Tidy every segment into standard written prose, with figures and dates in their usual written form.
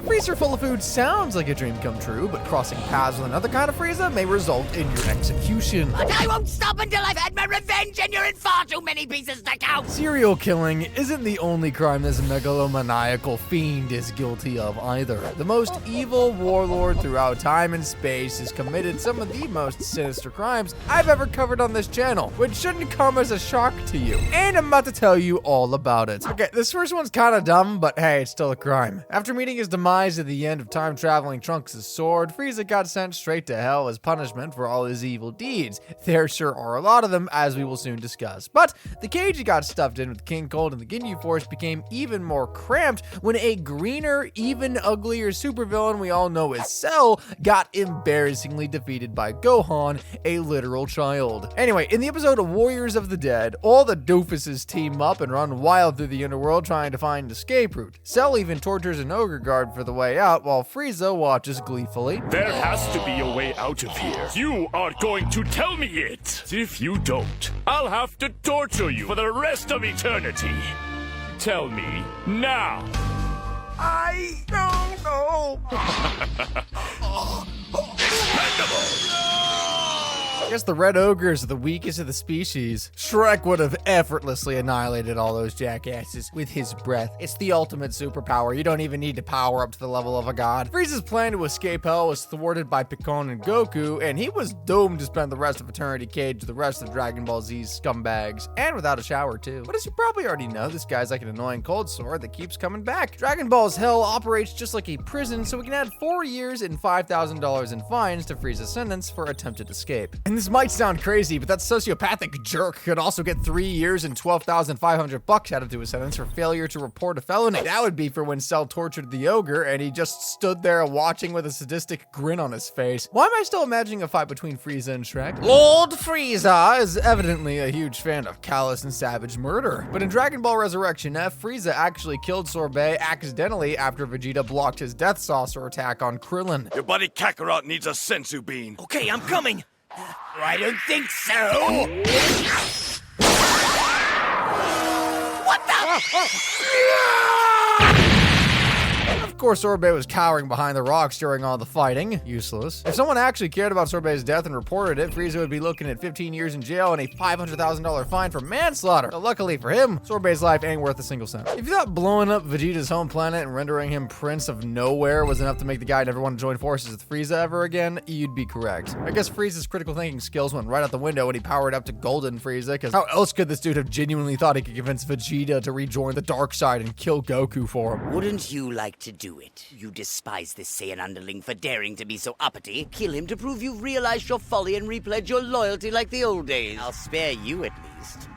freezer full of food sounds like a dream come true, but crossing paths with another kind of Frieza may result in your execution. But I won't stop until I've had my revenge, and you're in far too many pieces to count! Serial killing isn't the only crime this megalomaniacal fiend is guilty of either. The most evil warlord throughout time and space has committed some of the most sinister crimes I've ever covered on this channel, which shouldn't come as a shock to you. And I'm about to tell you all about it. Okay, this first one's kind of dumb, but hey, it's still a crime. After meeting his demise at the end of time-traveling Trunks' sword, Frieza got sent straight to hell as punishment for all his evil deeds. There sure are a lot of them, as we will soon discuss. But the cage he got stuffed in with King Cold and the Ginyu Force became even more cramped when a greener, even uglier supervillain we all know as Cell got embarrassingly defeated by Gohan, a literal child. Anyway, in the episode of Warriors of the Dead, all the doofuses team up and run wild through the underworld trying to find an escape route. Cell even tortures an ogre guard for the way out, while Frieza watches gleefully. There has to be a way out of here. You are going to tell me it. If you don't, I'll have to torture you for the rest of eternity. Tell me now. I don't know. I guess the red ogres are the weakest of the species. Shrek would have effortlessly annihilated all those jackasses with his breath. It's the ultimate superpower. You don't even need to power up to the level of a god. Frieza's plan to escape hell was thwarted by Piccone and Goku, and he was doomed to spend the rest of eternity caged with the rest of Dragon Ball Z's scumbags, and without a shower too. But as you probably already know, this guy's like an annoying cold sore that keeps coming back. Dragon Ball's hell operates just like a prison, so we can add 4 years and $5,000 in fines to Frieza's sentence for attempted escape. And this might sound crazy, but that sociopathic jerk could also get 3 years and $12,500 added to his sentence for failure to report a felony. That would be for when Cell tortured the ogre and he just stood there watching with a sadistic grin on his face. Why am I still imagining a fight between Frieza and Shrek? Lord Frieza is evidently a huge fan of callous and savage murder. But in Dragon Ball Resurrection F, Frieza actually killed Sorbet accidentally after Vegeta blocked his Death Saucer attack on Krillin. Your buddy Kakarot needs a sensu bean. Okay, I'm coming! I don't think so! What the? Of course, Sorbet was cowering behind the rocks during all the fighting. Useless. If someone actually cared about Sorbet's death and reported it, Frieza would be looking at 15 years in jail and a $500,000 fine for manslaughter. But luckily for him, Sorbet's life ain't worth a single cent. If you thought blowing up Vegeta's home planet and rendering him Prince of Nowhere was enough to make the guy never want to join forces with Frieza ever again, you'd be correct. I guess Frieza's critical thinking skills went right out the window when he powered up to Golden Frieza, because how else could this dude have genuinely thought he could convince Vegeta to rejoin the dark side and kill Goku for him? Wouldn't you like to do it? You despise this Saiyan underling for daring to be so uppity. Kill him to prove you've realized your folly and repledge your loyalty like the old days. I'll spare you at least.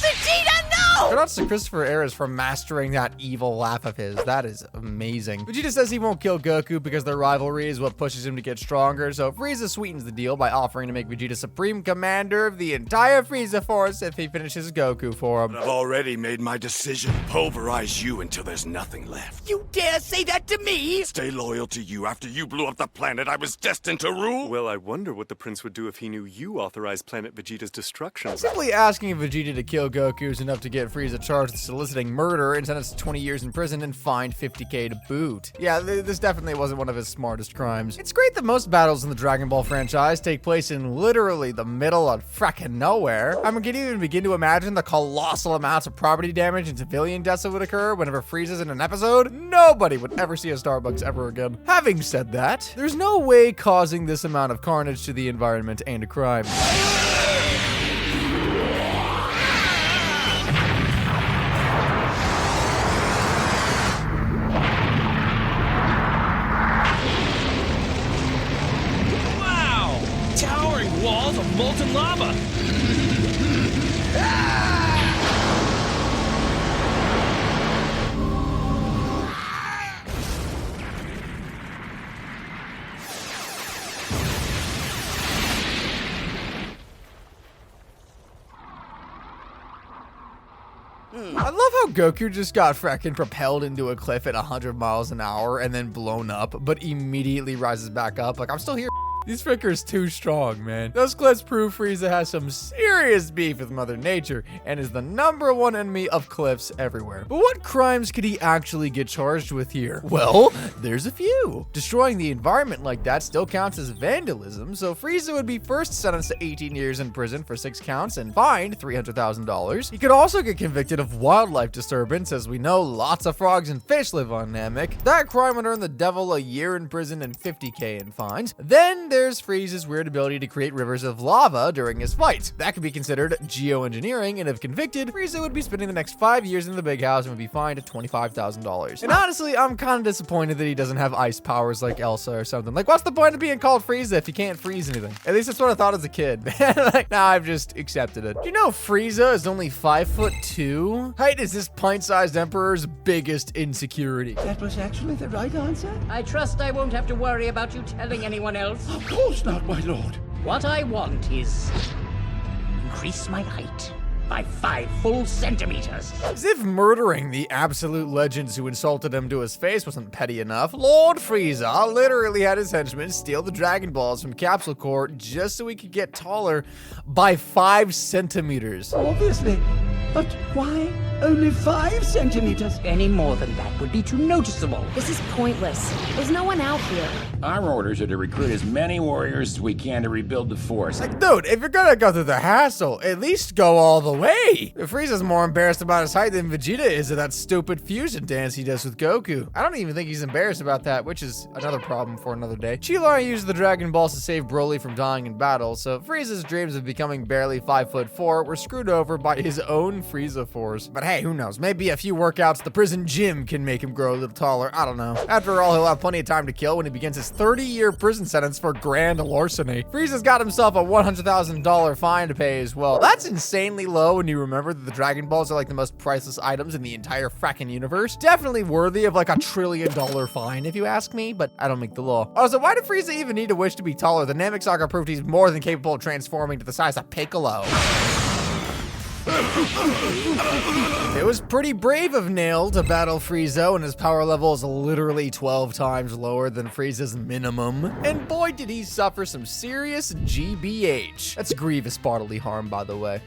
Vegeta, no! Shoutouts to Christopher Ayres for mastering that evil laugh of his. That is amazing. Vegeta says he won't kill Goku because their rivalry is what pushes him to get stronger, so Frieza sweetens the deal by offering to make Vegeta supreme commander of the entire Frieza Force if he finishes Goku for him. I've already made my decision. Pulverize you until there's nothing left. You dare say that to me? Stay loyal to you after you blew up the planet I was destined to rule. Well, I wonder what the prince would do if he knew you authorized Planet Vegeta's destruction. Simply asking Vegeta to kill Goku is enough to get Frieza charged with soliciting murder and sentenced to 20 years in prison and fined $50K to boot. Yeah, this definitely wasn't one of his smartest crimes. It's great that most battles in the Dragon Ball franchise take place in literally the middle of frackin' nowhere. I mean, can you even begin to imagine the colossal amounts of property damage and civilian deaths that would occur whenever Frieza's in an episode? Nobody would ever see a Starbucks ever again. Having said that, there's no way causing this amount of carnage to the environment ain't a crime. Walls of molten lava! I love how Goku just got fracking propelled into a cliff at 100 miles an hour and then blown up, but immediately rises back up. Like, I'm still here. These Frickers too strong, man. Those clips prove Frieza has some serious beef with Mother Nature and is the #1 enemy of cliffs everywhere. But what crimes could he actually get charged with here? Well, there's a few. Destroying the environment like that still counts as vandalism, so Frieza would be first sentenced to 18 years in prison for 6 counts and fined $300,000. He could also get convicted of wildlife disturbance, as we know lots of frogs and fish live on Namek. That crime would earn the devil a year in prison and $50K in fines. Then there's Frieza's weird ability to create rivers of lava during his fights. That could be considered geoengineering, and if convicted, Frieza would be spending the next 5 years in the big house and would be fined at $25,000. And honestly, I'm kind of disappointed that he doesn't have ice powers like Elsa or something. Like, what's the point of being called Frieza if you can't freeze anything? At least that's what I thought as a kid. Like, now I've just accepted it. Do you know Frieza is only 5'2"? Height is this pint-sized emperor's biggest insecurity. That was actually the right answer? I trust I won't have to worry about you telling anyone else. Of course not, my lord. What I want is increase my height by 5 full centimeters. As if murdering the absolute legends who insulted him to his face wasn't petty enough, Lord Frieza literally had his henchmen steal the Dragon Balls from Capsule Corps just so he could get taller by 5 centimeters. Obviously. But why only 5 centimeters? Any more than that would be too noticeable. This is pointless. There's no one out here. Our orders are to recruit as many warriors as we can to rebuild the force. Like, dude, if you're gonna go through the hassle, at least go all the way. Frieza's more embarrassed about his height than Vegeta is of that stupid fusion dance he does with Goku. I don't even think he's embarrassed about that, which is another problem for another day. Chi used the Dragon Balls to save Broly from dying in battle, so Frieza's dreams of becoming barely 5'4" were screwed over by his own Frieza Force. But hey, who knows? Maybe a few workouts at the prison gym can make him grow a little taller. I don't know. After all, he'll have plenty of time to kill when he begins his 30-year prison sentence for grand larceny. Frieza's got himself a $100,000 fine to pay as well. That's insanely low when you remember that the Dragon Balls are like the most priceless items in the entire fracking universe. Definitely worthy of like a $1 trillion fine if you ask me, but I don't make the law. Also, why did Frieza even need to wish to be taller? The Namek Saga proved he's more than capable of transforming to the size of Piccolo. It was pretty brave of Nail to battle Frieza when his power level is literally 12 times lower than Frieza's minimum. And boy, did he suffer some serious GBH. That's grievous bodily harm, by the way.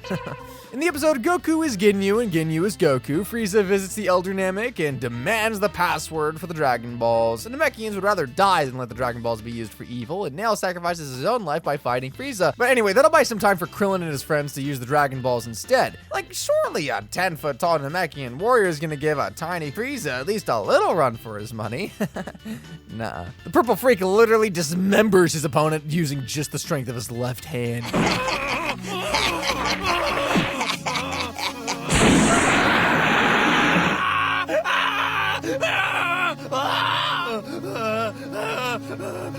In the episode Goku is Ginyu and Ginyu is Goku, Frieza visits the Elder Namek and demands the password for the Dragon Balls. The Namekians would rather die than let the Dragon Balls be used for evil, and Nail sacrifices his own life by fighting Frieza. But anyway, that'll buy some time for Krillin and his friends to use the Dragon Balls instead. Like, surely a 10-foot tall Namekian warrior is gonna give a tiny Frieza at least a little run for his money. Nah. The purple freak literally dismembers his opponent using just the strength of his left hand.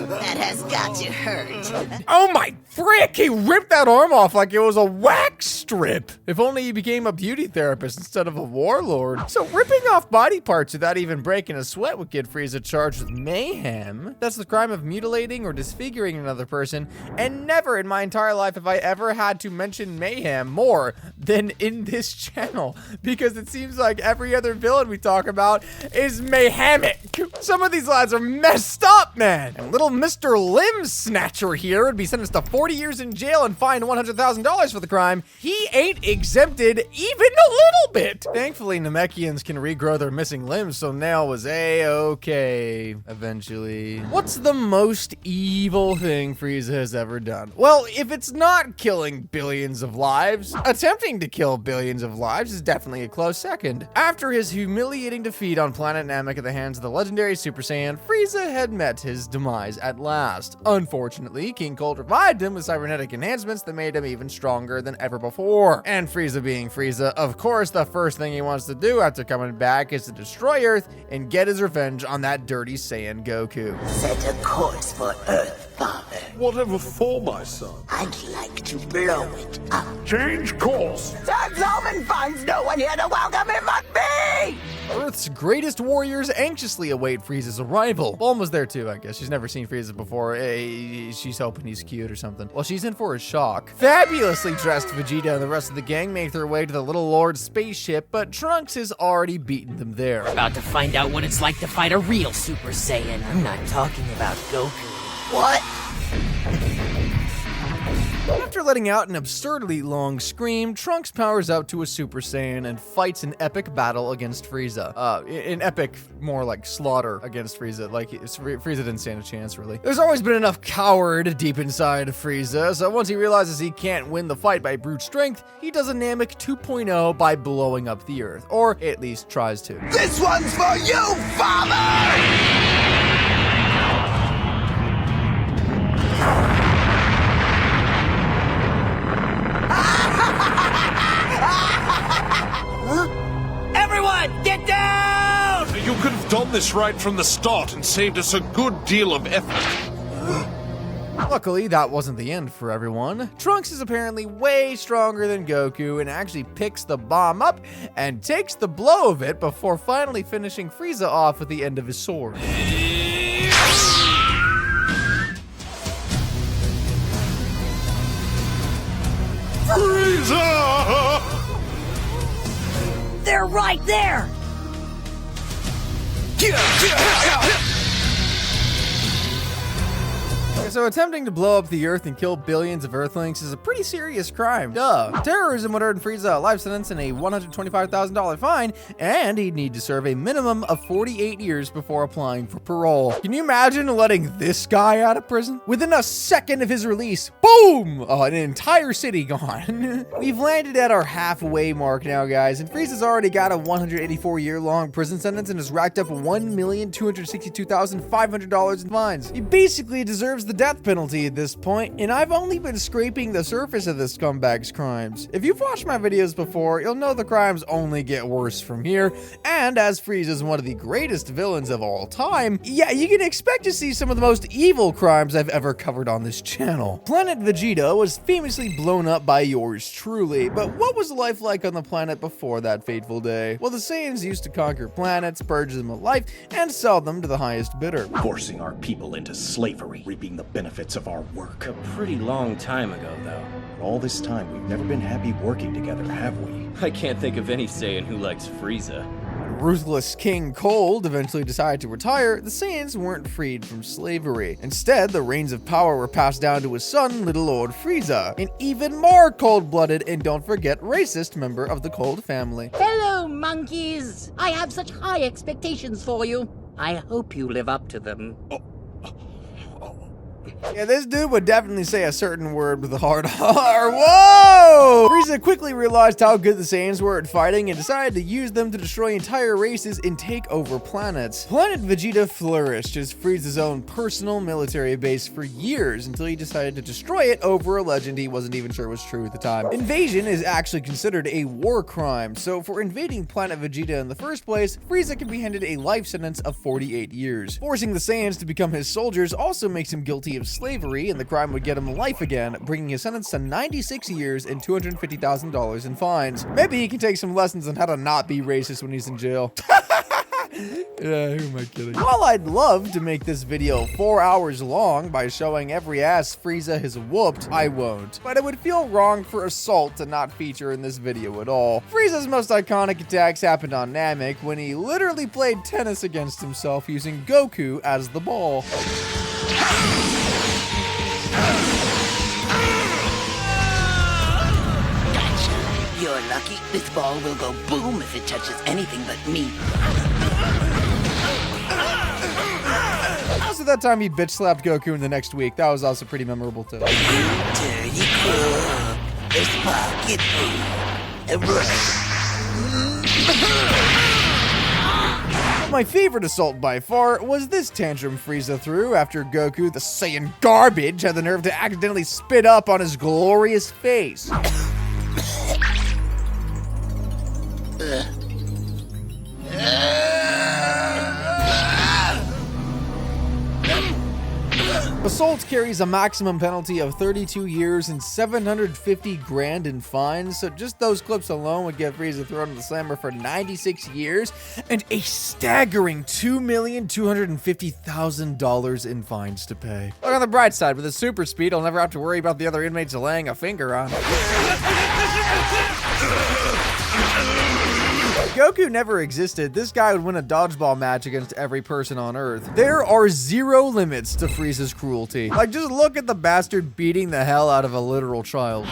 That has got to hurt. Oh my frick! He ripped that arm off like it was a wax strip. If only he became a beauty therapist instead of a warlord. So ripping off body parts without even breaking a sweat would get Frieza charged with mayhem. That's the crime of mutilating or disfiguring another person, and never in my entire life have I ever had to mention mayhem more than in this channel, because it seems like every other villain we talk about is mayhemic. Some of these lads are messed up, man. And little Mr. Limb Snatcher here would be sentenced to 40 years in jail and fined $100,000 for the crime. He ain't exempted even a little bit. Thankfully, Namekians can regrow their missing limbs, so Nail was A-okay eventually. What's the most evil thing Frieza has ever done? Well, if it's not killing billions of lives, attempting to kill billions of lives is definitely a close second. After his humiliating defeat on planet Namek at the hands of the legendary Super Saiyan, Frieza had met his demise at last. Unfortunately, King Cold revived him with cybernetic enhancements that made him even stronger than ever before. And Frieza being Frieza, of course, the first thing he wants to do after coming back is to destroy Earth and get his revenge on that dirty Saiyan Goku. Set a course for Earth, Father. Whatever for, my son? I'd like to blow it up. Change course. Time's home and finds no one here to welcome him but me! Earth's greatest warriors anxiously await Frieza's arrival. Bulma's there too, I guess. She's never seen Frieza before. She's hoping he's cute or something. Well, she's in for a shock. Fabulously dressed Vegeta and the rest of the gang make their way to the Little Lord's spaceship, but Trunks has already beaten them there. About to find out what it's like to fight a real Super Saiyan. I'm not talking about Goku. What? letting out an absurdly long scream, Trunks powers up to a Super Saiyan and fights an epic battle against Frieza. An epic, more like slaughter against Frieza. Like, Frieza didn't stand a chance, really. There's always been enough coward deep inside of Frieza, so once he realizes he can't win the fight by brute strength, he does a Namek 2.0 by blowing up the Earth. Or at least tries to. This one's for you, father! Everyone, get down! You could have done this right from the start and saved us a good deal of effort. Luckily, that wasn't the end for everyone. Trunks is apparently way stronger than Goku and actually picks the bomb up and takes the blow of it before finally finishing Frieza off with the end of his sword. Frieza! They're right there! So attempting to blow up the Earth and kill billions of Earthlings is a pretty serious crime. Duh. Terrorism would earn Frieza a life sentence and a $125,000 fine, and he'd need to serve a minimum of 48 years before applying for parole. Can you imagine letting this guy out of prison? Within a second of his release, boom! An entire city gone. We've landed at our halfway mark now, guys, and Frieza's already got a 184-year-long prison sentence and has racked up $1,262,500 in fines. He basically deserves the death penalty at this point, and I've only been scraping the surface of this scumbag's crimes. If you've watched my videos before, you'll know the crimes only get worse from here, and as Frieza is one of the greatest villains of all time, yeah, you can expect to see some of the most evil crimes I've ever covered on this channel. Planet Vegeta was famously blown up by yours truly, but what was life like on the planet before that fateful day? Well, the Saiyans used to conquer planets, purge them of life, and sell them to the highest bidder. Forcing our people into slavery, reaping the benefits of our work. A pretty long time ago, though. All this time, we've never been happy working together, have we? I can't think of any Saiyan who likes Frieza. Ruthless King Cold eventually decided to retire, the Saiyans weren't freed from slavery. Instead, the reins of power were passed down to his son, Little Lord Frieza, an even more cold-blooded and don't forget racist member of the Cold family. Hello, monkeys! I have such high expectations for you. I hope you live up to them. Yeah, this dude would definitely say a certain word with a hard R. Whoa! Frieza quickly realized how good the Saiyans were at fighting and decided to use them to destroy entire races and take over planets. Planet Vegeta flourished as Frieza's own personal military base for years until he decided to destroy it over a legend he wasn't even sure was true at the time. Invasion is actually considered a war crime, so for invading Planet Vegeta in the first place, Frieza can be handed a life sentence of 48 years. Forcing the Saiyans to become his soldiers also makes him guilty of slavery, and the crime would get him life again, bringing his sentence to 96 years and $250,000 in fines. Maybe he can take some lessons on how to not be racist when he's in jail. Yeah, who am I kidding? While I'd love to make this video 4 hours long by showing every ass Frieza has whooped, I won't. But it would feel wrong for Assault to not feature in this video at all. Frieza's most iconic attacks happened on Namek when he literally played tennis against himself using Goku as the ball. You're lucky. This ball will go boom if it touches anything but me. Also, that time he bitch slapped Goku in the next week. That was also pretty memorable too. Dirty crook. There's pocket food. My favorite assault by far was this tantrum Frieza threw after Goku, the Saiyan garbage, had the nerve to accidentally spit up on his glorious face. Assault carries a maximum penalty of 32 years and 750 grand in fines, so just those clips alone would get Frieza thrown in the slammer for 96 years and a staggering $2,250,000 in fines to pay. Look on the bright side, with his super speed, I'll never have to worry about the other inmates laying a finger on him. Goku never existed, this guy would win a dodgeball match against every person on Earth. There are zero limits to Frieza's cruelty. Like, just look at the bastard beating the hell out of a literal child.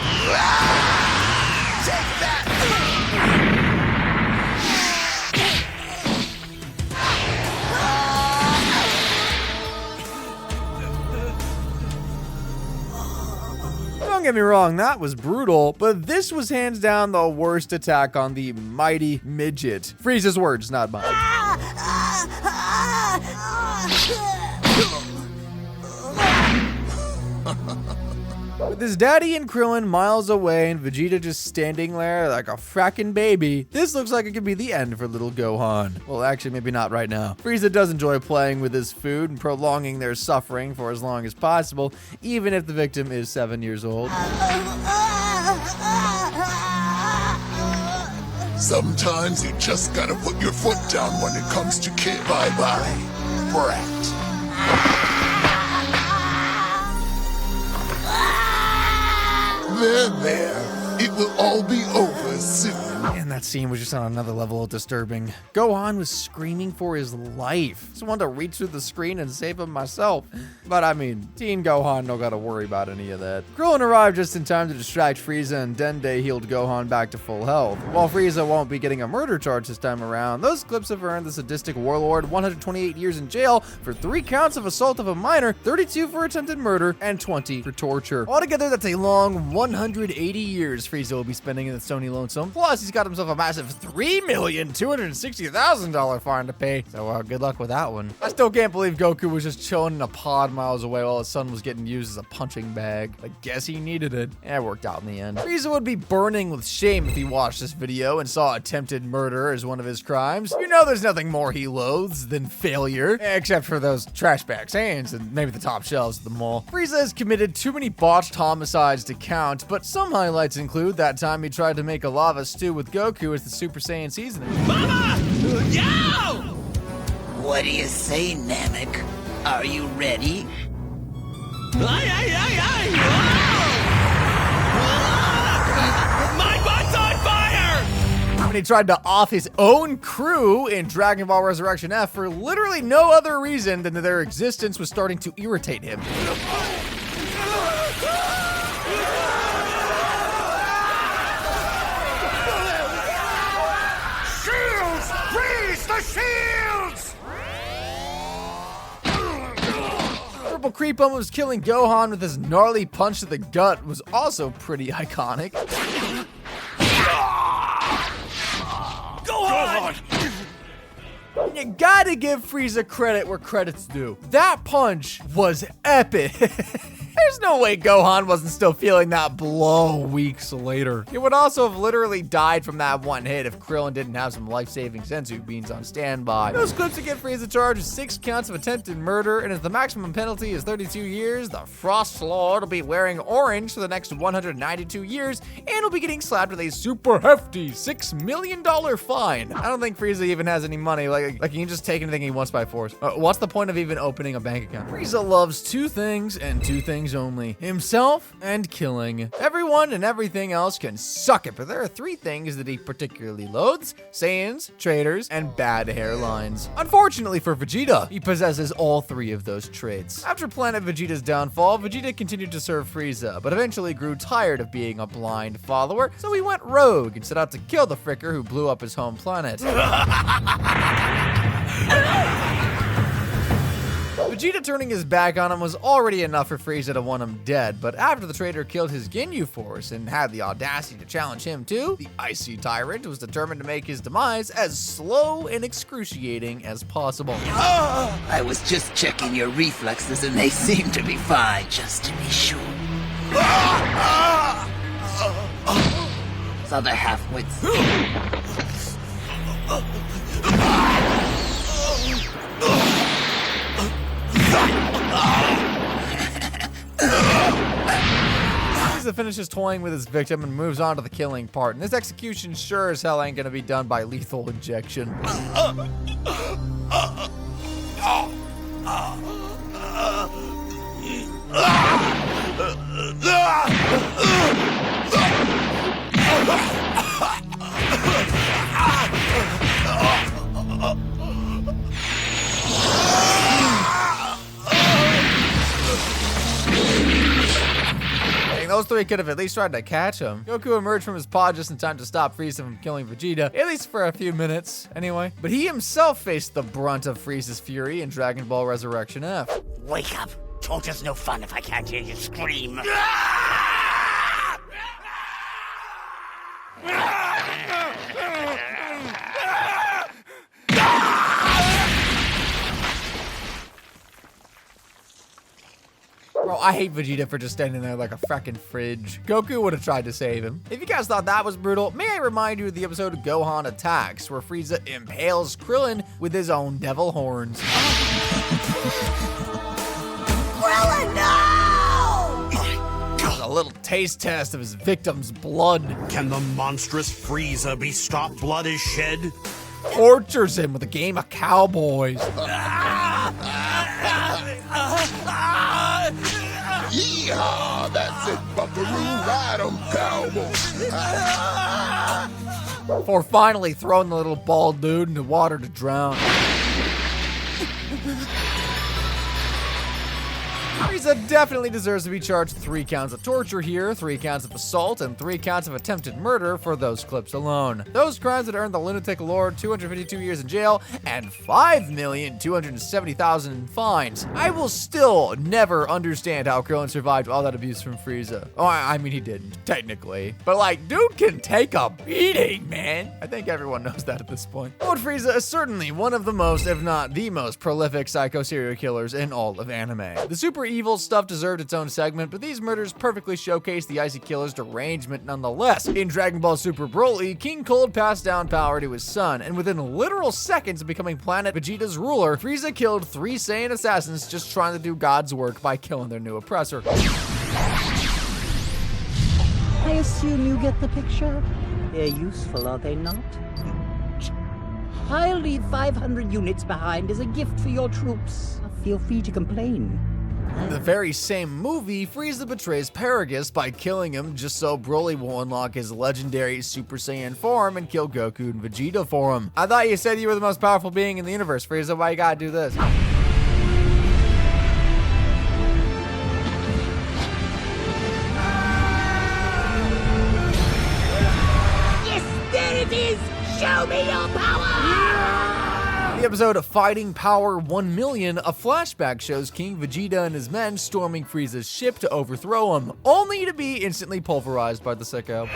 Don't get me wrong, that was brutal, but this was hands down the worst attack on the mighty midget. Frieza's words, not mine. With his daddy and Krillin miles away and Vegeta just standing there like a frackin' baby, this looks like it could be the end for little Gohan. Well, actually, maybe not right now. Frieza does enjoy playing with his food and prolonging their suffering for as long as possible, even if the victim is 7 years old. Sometimes you just gotta put your foot down when it comes to kid. Bye-bye, brat. There. It will all be over soon. And that scene was just on another level of disturbing. Gohan was screaming for his life. Just wanted to reach through the screen and save him myself. But I mean, Teen Gohan don't gotta worry about any of that. Krillin arrived just in time to distract Frieza, and Dende healed Gohan back to full health. While Frieza won't be getting a murder charge this time around, those clips have earned the sadistic warlord 128 years in jail for 3 counts of assault of a minor, 32 for attempted murder, and 20 for torture. Altogether, that's a long 180 years Frieza will be spending in the Stony Lonesome. Plus, he's got himself a massive $3,260,000 fine to pay. So good luck with that one. I still can't believe Goku was just chilling in a pod miles away while his son was getting used as a punching bag. I guess he needed it. And it worked out in the end. Frieza would be burning with shame if he watched this video and saw attempted murder as one of his crimes. You know there's nothing more he loathes than failure. Except for those trash bag hands and maybe the top shelves at the mall. Frieza has committed too many botched homicides to count, but some highlights include that time he tried to make a lava stew with Goku as the Super Saiyan seasoning. Mama! Yo! What do you say, Namek? Are you ready? My butt's on fire! When he tried to off his own crew in Dragon Ball Resurrection F for literally no other reason than that their existence was starting to irritate him. Shields! Triple Creep almost killing Gohan with his gnarly punch to the gut was also pretty iconic. Gohan! You gotta give Frieza credit where credit's due. That punch was epic. There's no way Gohan wasn't still feeling that blow weeks later. He would also have literally died from that one hit if Krillin didn't have some life-saving senzu beans on standby. Those clips to get Frieza charged with 6 counts of attempted murder, and as the maximum penalty is 32 years, the Frost Lord will be wearing orange for the next 192 years, and will be getting slapped with a super hefty $6 million fine. I don't think Frieza even has any money. Like he can just take anything he wants by force. What's the point of even opening a bank account? Frieza loves 2 things and 2 things only: himself and killing. Everyone and everything else can suck it, but there are 3 things that he particularly loathes: Saiyans, traitors, and bad hairlines. Unfortunately for Vegeta, he possesses all 3 of those traits. After Planet Vegeta's downfall, Vegeta continued to serve Frieza, but eventually grew tired of being a blind follower, so he went rogue and set out to kill the fricker who blew up his home planet. Vegeta turning his back on him was already enough for Frieza to want him dead, but after the traitor killed his Ginyu Force and had the audacity to challenge him too, the icy tyrant was determined to make his demise as slow and excruciating as possible. I was just checking your reflexes and they seem to be fine, just to be sure. This other half-wits. Frieza finishes toying with his victim and moves on to the killing part, and this execution sure as hell ain't gonna be done by lethal injection. Those three could have at least tried to catch him. Goku emerged from his pod just in time to stop Frieza from killing Vegeta, at least for a few minutes, anyway. But he himself faced the brunt of Frieza's fury in Dragon Ball Resurrection F. Wake up. Torture's no fun if I can't hear you scream. Bro, I hate Vegeta for just standing there like a fracking fridge. Goku would have tried to save him. If you guys thought that was brutal, may I remind you of the episode Gohan Attacks, where Frieza impales Krillin with his own devil horns. Krillin, no! A little taste test of his victim's blood. Can the monstrous Frieza be stopped? Blood is shed. Tortures him with a game of cowboys. Yeehaw! That's it, buckaroo. Ride 'em, cowboy. Before finally throwing the little bald dude into water to drown. Frieza definitely deserves to be charged 3 counts of torture here, 3 counts of assault, and 3 counts of attempted murder for those clips alone. Those crimes that earned the lunatic lord 252 years in jail and 5,270,000 in fines. I will still never understand how Krillin survived all that abuse from Frieza. Oh, I mean, he didn't, technically. But like, dude can take a beating, man. I think everyone knows that at this point. Lord Frieza is certainly one of the most, if not the most, prolific psycho serial killers in all of anime. The super evil stuff deserved its own segment, but these murders perfectly showcase the Icy Killer's derangement nonetheless. In Dragon Ball Super Broly, King Cold passed down power to his son, and within literal seconds of becoming Planet Vegeta's ruler, Frieza killed 3 Saiyan assassins just trying to do God's work by killing their new oppressor. I assume you get the picture? They're useful, are they not? I'll leave 500 units behind as a gift for your troops. Feel free to complain. In the very same movie, Frieza betrays Paragus by killing him just so Broly will unlock his legendary Super Saiyan form and kill Goku and Vegeta for him. I thought you said you were the most powerful being in the universe, Frieza. Why you gotta do this? Yes, there it is! Show me your power! The episode of Fighting Power 1 Million, a flashback shows King Vegeta and his men storming Frieza's ship to overthrow him, only to be instantly pulverized by the sicko.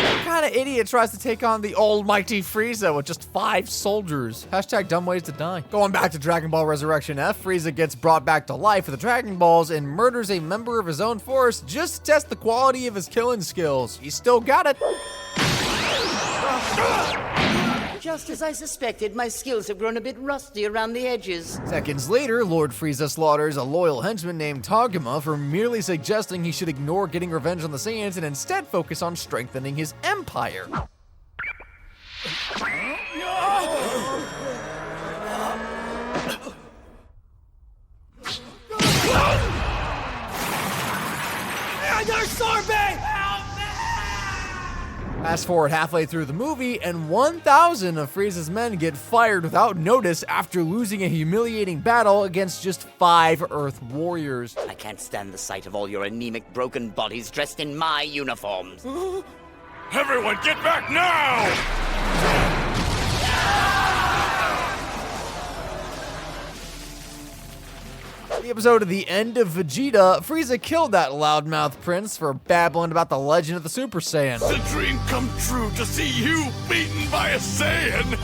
What kind of idiot tries to take on the almighty Frieza with just 5 soldiers? Hashtag dumb ways to die. Going back to Dragon Ball Resurrection F, Frieza gets brought back to life with the Dragon Balls and murders a member of his own force just to test the quality of his killing skills. He's still got it. Just as I suspected, my skills have grown a bit rusty around the edges. Seconds later, Lord Frieza slaughters a loyal henchman named Taguma for merely suggesting he should ignore getting revenge on the Saiyans and instead focus on strengthening his empire. Fast forward halfway through the movie, and 1,000 of Frieza's men get fired without notice after losing a humiliating battle against just 5 Earth warriors. I can't stand the sight of all your anemic, broken bodies dressed in my uniforms. Everyone get back now! The episode of The End of Vegeta, Frieza killed that loudmouth prince for babbling about the legend of the Super Saiyan. The dream come true to see you beaten by a Saiyan!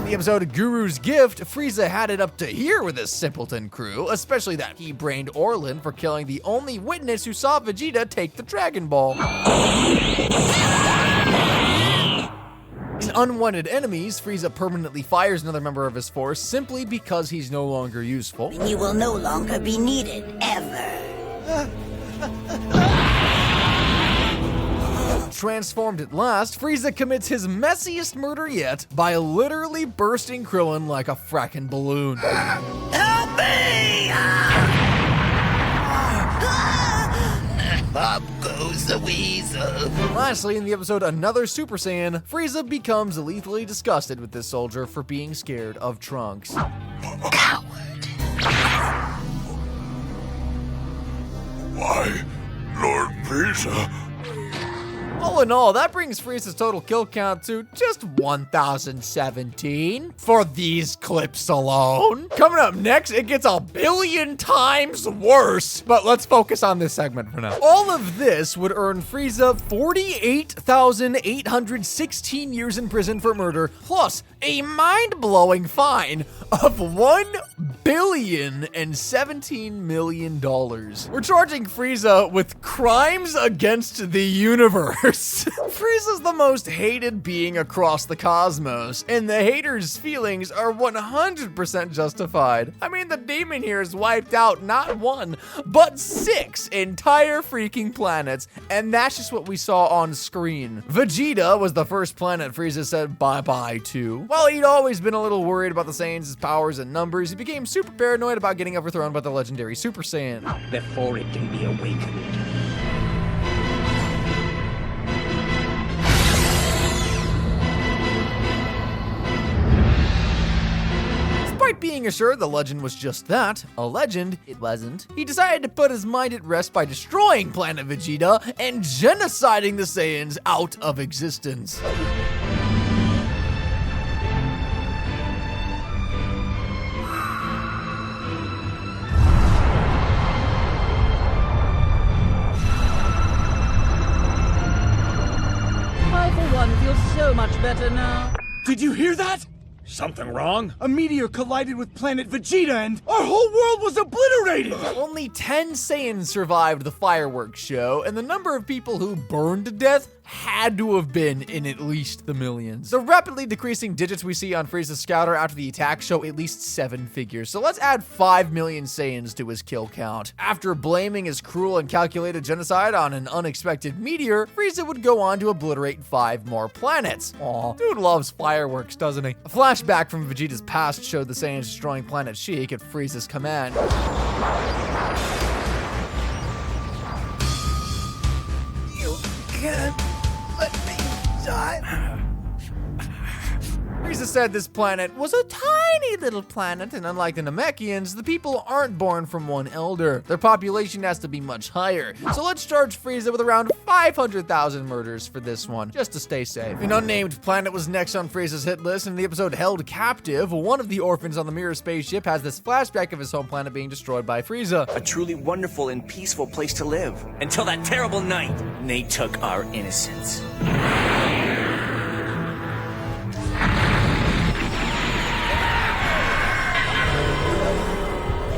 The episode of Guru's Gift, Frieza had it up to here with his simpleton crew, especially that he-brained Orlin for killing the only witness who saw Vegeta take the Dragon Ball. In Unwanted Enemies, Frieza permanently fires another member of his force simply because he's no longer useful. You will no longer be needed, ever. Transformed at last, Frieza commits his messiest murder yet by literally bursting Krillin like a frackin' balloon. Help me! Up goes the weasel. Lastly, in the episode Another Super Saiyan, Frieza becomes lethally disgusted with this soldier for being scared of Trunks. Why, Lord Frieza? All in all, that brings Frieza's total kill count to just 1,017 for these clips alone. Coming up next, it gets 1 billion times worse, but let's focus on this segment for now. All of this would earn Frieza 48,816 years in prison for murder, plus a mind-blowing fine of $1,017 million. We're charging Frieza with crimes against the universe. Frieza's the most hated being across the cosmos, and the haters' feelings are 100% justified. I mean, the demon here has wiped out not 1, but 6 entire freaking planets, and that's just what we saw on screen. Vegeta was the first planet Frieza said bye-bye to. While he'd always been a little worried about the Saiyans' powers and numbers, he became super paranoid about getting overthrown by the legendary Super Saiyan. Before it can be awakened. Despite being assured the legend was just that, a legend, it wasn't, he decided to put his mind at rest by destroying Planet Vegeta and genociding the Saiyans out of existence. I, for one, feel so much better now. Did you hear that? Something wrong? A meteor collided with planet Vegeta and our whole world was obliterated! Only 10 Saiyans survived the fireworks show, and the number of people who burned to death had to have been in at least the millions. The rapidly decreasing digits we see on Frieza's scouter after the attack show at least 7 figures, so let's add 5 million Saiyans to his kill count. After blaming his cruel and calculated genocide on an unexpected meteor, Frieza would go on to obliterate 5 more planets. Aw, dude loves fireworks, doesn't he? A flashback from Vegeta's past showed the Saiyans destroying Planet Sheik at Frieza's command. You can't let me die. Frieza said this planet was a tiny little planet, and unlike the Namekians, the people aren't born from one elder. Their population has to be much higher. So let's charge Frieza with around 500,000 murders for this one, just to stay safe. An unnamed planet was next on Frieza's hit list, and in the episode Held Captive, one of the orphans on the Mirror spaceship has this flashback of his home planet being destroyed by Frieza. A truly wonderful and peaceful place to live. Until that terrible night, they took our innocence.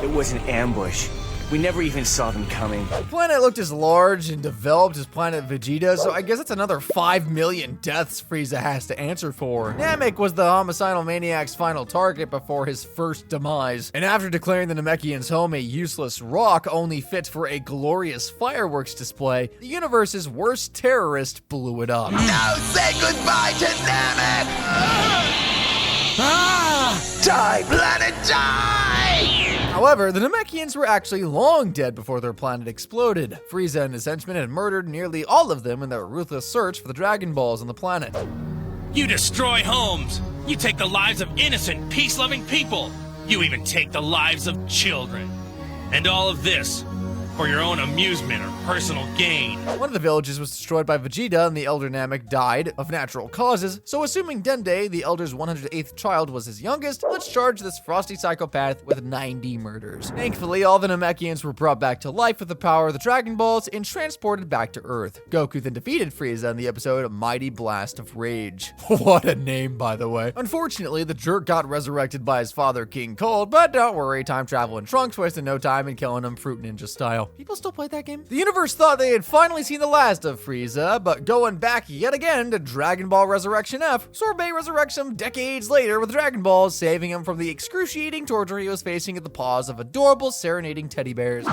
It was an ambush. We never even saw them coming. The planet looked as large and developed as Planet Vegeta, so I guess that's another 5 million deaths Frieza has to answer for. Namek was the homicidal maniac's final target before his first demise, and after declaring the Namekians' home a useless rock only fit for a glorious fireworks display, the universe's worst terrorist blew it up. Now say goodbye to Namek! Die, planet, die! However, the Namekians were actually long dead before their planet exploded. Frieza and his henchmen had murdered nearly all of them in their ruthless search for the Dragon Balls on the planet. You destroy homes. You take the lives of innocent, peace-loving people. You even take the lives of children. And all of this for your own amusement or personal gain. One of the villages was destroyed by Vegeta, and the Elder Namek died of natural causes, so assuming Dende, the Elder's 108th child, was his youngest, let's charge this frosty psychopath with 90 murders. Thankfully, all the Namekians were brought back to life with the power of the Dragon Balls and transported back to Earth. Goku then defeated Frieza in the episode Mighty Blast of Rage. What a name, by the way. Unfortunately, the jerk got resurrected by his father, King Cold, but don't worry, time travel in Trunks wasted no time in killing him Fruit Ninja style. People still play that game? The universe thought they had finally seen the last of Frieza, but going back yet again to Dragon Ball Resurrection F, Sorbet resurrects him decades later with Dragon Balls, saving him from the excruciating torture he was facing at the paws of adorable serenading teddy bears.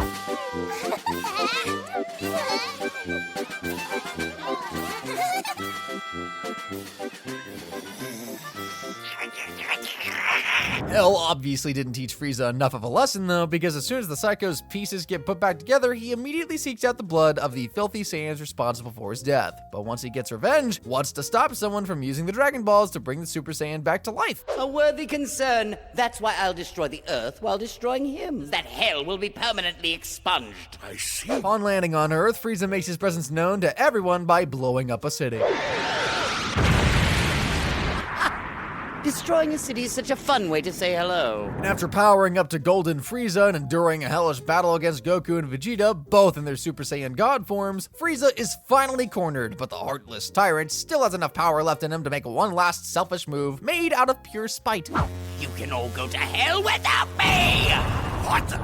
Hell obviously didn't teach Frieza enough of a lesson though, because as soon as the Psycho's pieces get put back back together, he immediately seeks out the blood of the filthy Saiyans responsible for his death. But once he gets revenge, wants to stop someone from using the Dragon Balls to bring the Super Saiyan back to life. A worthy concern. That's why I'll destroy the Earth while destroying him. That hell will be permanently expunged. I see. Upon landing on Earth, Frieza makes his presence known to everyone by blowing up a city. Destroying a city is such a fun way to say hello. And after powering up to Golden Frieza and enduring a hellish battle against Goku and Vegeta, both in their Super Saiyan God forms, Frieza is finally cornered, but the heartless tyrant still has enough power left in him to make one last selfish move made out of pure spite. You can all go to hell without me! What the?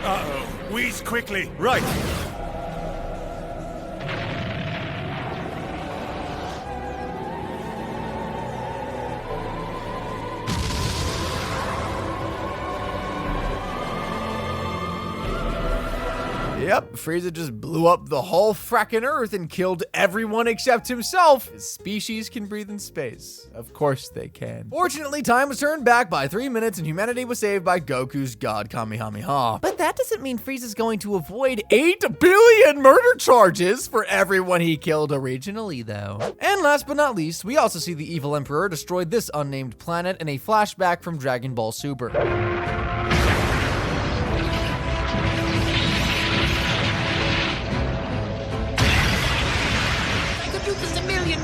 Uh-oh. Wheeze quickly. Right. Yep, Frieza just blew up the whole frackin' Earth and killed everyone except himself. His species can breathe in space. Of course they can. Fortunately, time was turned back by 3 minutes and humanity was saved by Goku's God Kamehameha. But that doesn't mean Frieza's going to avoid 8 billion murder charges for everyone he killed originally, though. And last but not least, we also see the evil Emperor destroy this unnamed planet in a flashback from Dragon Ball Super.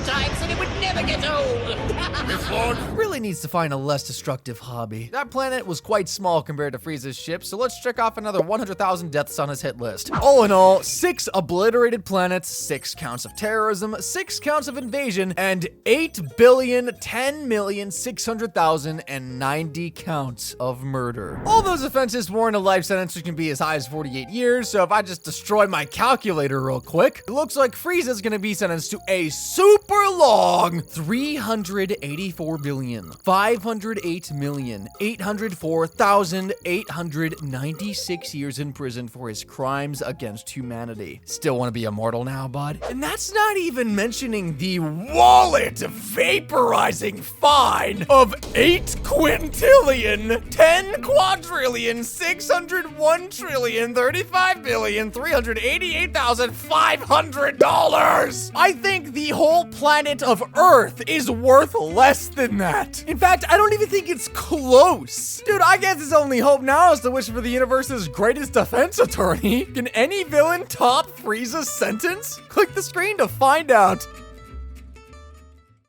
Times and it would never get old. This Lord really needs to find a less destructive hobby. That planet was quite small compared to Frieza's ship, so let's check off another 100,000 deaths on his hit list. All in all, 6 obliterated planets, 6 counts of terrorism, 6 counts of invasion, and 8,010,600,090 counts of murder. All those offenses warrant a life sentence which can be as high as 48 years, so if I just destroy my calculator real quick, it looks like Frieza's gonna be sentenced to a super long 384,508,804,896 years in prison for his crimes against humanity. Still want to be immortal now, bud? And that's not even mentioning the wallet vaporizing fine of 8 quintillion, 10 quadrillion, 601 trillion, 35,388,500 I think the whole planet of Earth is worth less than that. In fact, I don't even think it's close. Dude, I guess his only hope now is to wish for the universe's greatest defense attorney. Can any villain top Frieza's sentence? Click the screen to find out.